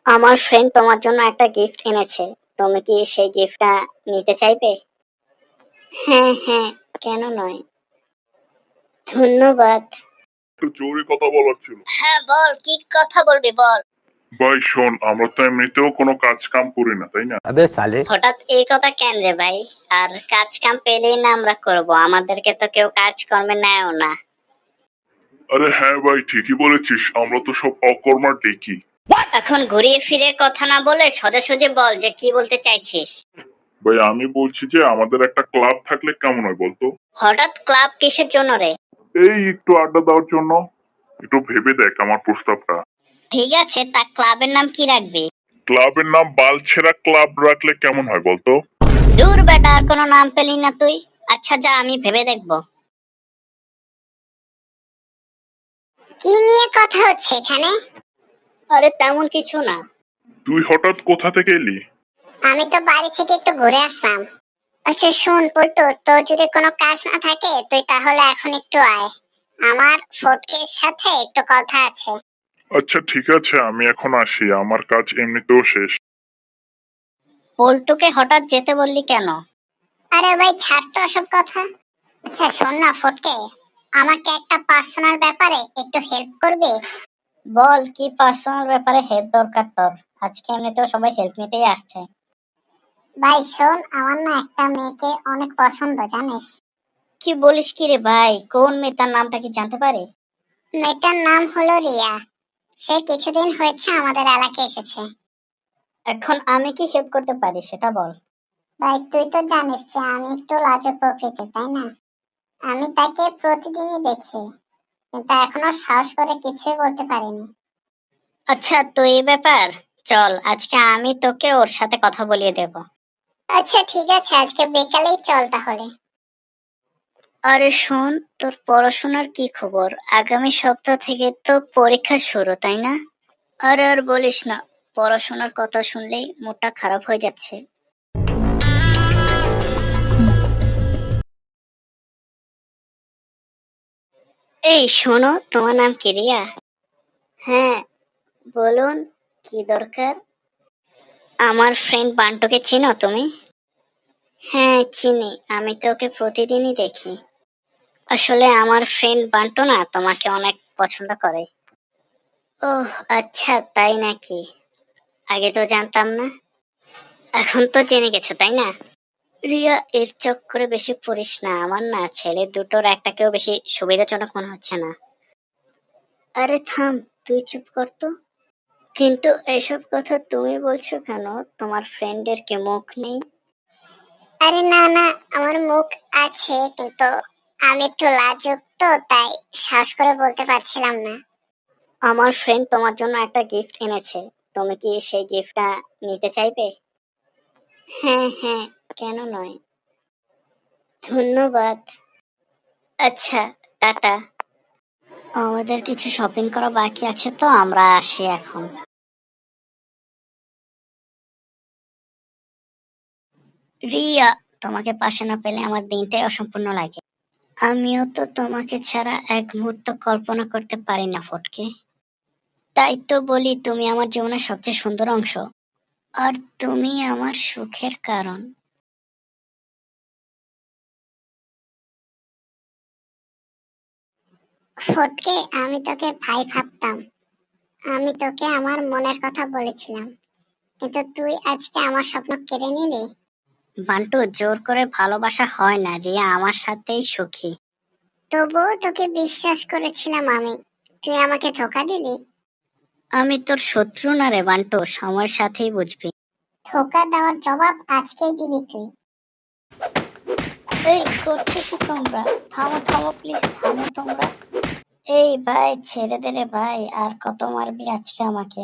আমার ফ্রেন্ড তোমার জন্য একটা গিফট এনেছে। তুমি কি সেই গিফটটা নিতে চাইবে? হ্যাঁ হ্যাঁ, কেন নয়। ধন্যবাদ। একটু জোরে কথা বলার ছিল। হ্যাঁ বল, কি কথা বলবি বল। ভাই শোন, আমরা তো এমনিতেও কোনো কাজ কাম করি না, তাই না? अबे साले হঠাৎ এই কথা কেন রে ভাই? আর কাজ কাম পেলেই না আমরা করব, আমাদেরকে তো কেউ কাজ কর্মে নেয়ও না। আরে হ্যাঁ ভাই, ঠিকই বলেছিস, আমরা তো সব অকর্মার ডেকি। এখন ঘুরিয়ে ফিরে কথা না বলে সোজাসুজি বল যে কি বলতে চাইছিস। ভাই আমি বলছি যে আমাদের একটা ক্লাব থাকলে কেমন হয় বলতো? হঠাৎ ক্লাব কিসের জন্য রে? এই একটু আড্ডা দেওয়ার জন্য। একটু ভেবে দেখ আমার প্রস্তাবটা। ঠিক আছে, তা ক্লাবের নাম কি রাখবি? ক্লাবের নাম বালছেরা ক্লাব রাখলে কেমন হয় বলতো? দূর বেটা, আর কোনো নাম পেলি না তুই। আচ্ছা যা, আমি ভেবে দেখবো। কি নিয়ে কথা হচ্ছে এখানে? আরে তেমন কিছু না। তুই হঠাৎ কোথা থেকে এলি? আমি তো বাড়ি থেকে একটু ঘুরে আসলাম। আচ্ছা শোন পল্টু, তোর যদি কোনো কাজ না থাকে তুই তাহলে এখন একটু আয়, আমার ফটকের সাথে একটু কথা আছে। আচ্ছা ঠিক আছে, আমি এখন আসি, আমার কাজ এমনিতেও শেষ। পল্টুকে হঠাৎ যেতে বললি কেন? আরে ভাই ছাড় তো সব কথা। আচ্ছা শোন না ফটকে, আমাকে একটা পার্সোনাল ব্যাপারে একটু হেল্প করবে? বল, কি পার্সোনাল ব্যাপারে হেল্প দরকার তোর? আজকে এমনিতেও সবাই হেল্প নিতেই আসছে। ভাই শোন, আমার না একটা মেয়েকে অনেক পছন্দ জানিস। কি বলিস কি রে ভাই? কোন মেয়ে, তার নামটা কি জানতে পারি? মেয়েটার নাম হলো রিয়া। সে কিছুদিন হয়েছে আমাদের এলাকায় এসেছে। এখন আমি কি হেল্প করতে পারি সেটা বল। ভাই তুই তো জানিস যে আমি একটু লাজুক প্রকৃতির, তাই না? আমি তাকে প্রতিদিনই দেখি, কিন্তু এখনো সাহস করে কিছুই বলতে পারিনি। আচ্ছা তো এই ব্যাপার, চল আজকে আমি তোকে ওর সাথে কথা বলিয়ে দেব। আচ্ছা ঠিক আছে, আজকে বিকালেই চল তাহলে। আরে শোন, তোর পড়াশোনার কি খবর? আগামী সপ্তাহ থেকে তো পরীক্ষা শুরু, তাই না? আরে আর বলিস না, পড়াশোনার কথা শুনলেই মুডটা খারাপ হয়ে যাচ্ছে। এই শোনো, তোমার নাম কি রিয়া? হ্যাঁ বলুন, কি দরকার? আমার ফ্রেন্ড বান্টুকে চিনো তুমি? হ্যাঁ চিনি, আমি তো ওকে প্রতিদিনই দেখি। আসলে আমার ফ্রেন্ড বান্টু না তোমাকে অনেক পছন্দ করে। ওহ আচ্ছা, তাই নাকি? আগে তো জানতাম না, এখন তো জেনে গেছো তাই না? রিয়া, এর চক্করে বেশি পড়িস না, আমার না ছেলে দুটোর একটাকেও বেশি সুবিধাজনক মনে হচ্ছে না। আরে থাম, তুই চুপ কর তো। কিন্তু এসব কথা তুমি বলছো কেন? তোমার ফ্রেন্ডের কি মুখ নেই? আরে না না, আমার মুখ আছে, কিন্তু আমি একটু লাজুক তো, তাই সাহস করে বলতে পারছিলাম না। আমার ফ্রেন্ড তোমার জন্য একটা গিফট এনেছে। তুমি কি সেই গিফটটা নিতে চাইবে? হ্যাঁ হ্যাঁ, কেন নয়। ধন্যবাদ। আচ্ছা, টাটা। আমাদের কিছু শপিং করা বাকি আছে, তো আমরা আসি এখন। রিয়া, তোমাকে পাশে না পেলে আমার দিনটাই অসম্পূর্ণ লাগে। আমিও তো তোমাকে ছাড়া এক মুহূর্ত কল্পনা করতে পারি না ফটকে। তাই তো বলি তুমি আমার জীবনের সবচেয়ে সুন্দর অংশ, আর তুমি আমার সুখের কারণ। ফটকে, আমি তোকে ভাই ভাবতাম। আমি তোকে আমার মনের কথা বলেছিলাম, কিন্তু তুই আজকে আমার স্বপ্ন কেড়ে নিলি। বান্টু, জোর করে ভালোবাসা হয় না, রিয়া আমার সাথেই সুখী। তবুও তোকে বিশ্বাস করেছিলাম আমি, তুই আমাকে ধোঁকা দিলি। আমি তোর শত্রু না রে বান্টু, সময়ের সাথেই বুঝবি। ধোঁকা দেওয়ার জবাব আজকেই দিবি তুই। এই করছো কি তোমরা? থামো থামো প্লিজ, থামো তোমরা। এই ভাই ছেড়ে দে রে ভাই, আর কত মারবি আজকে আমাকে?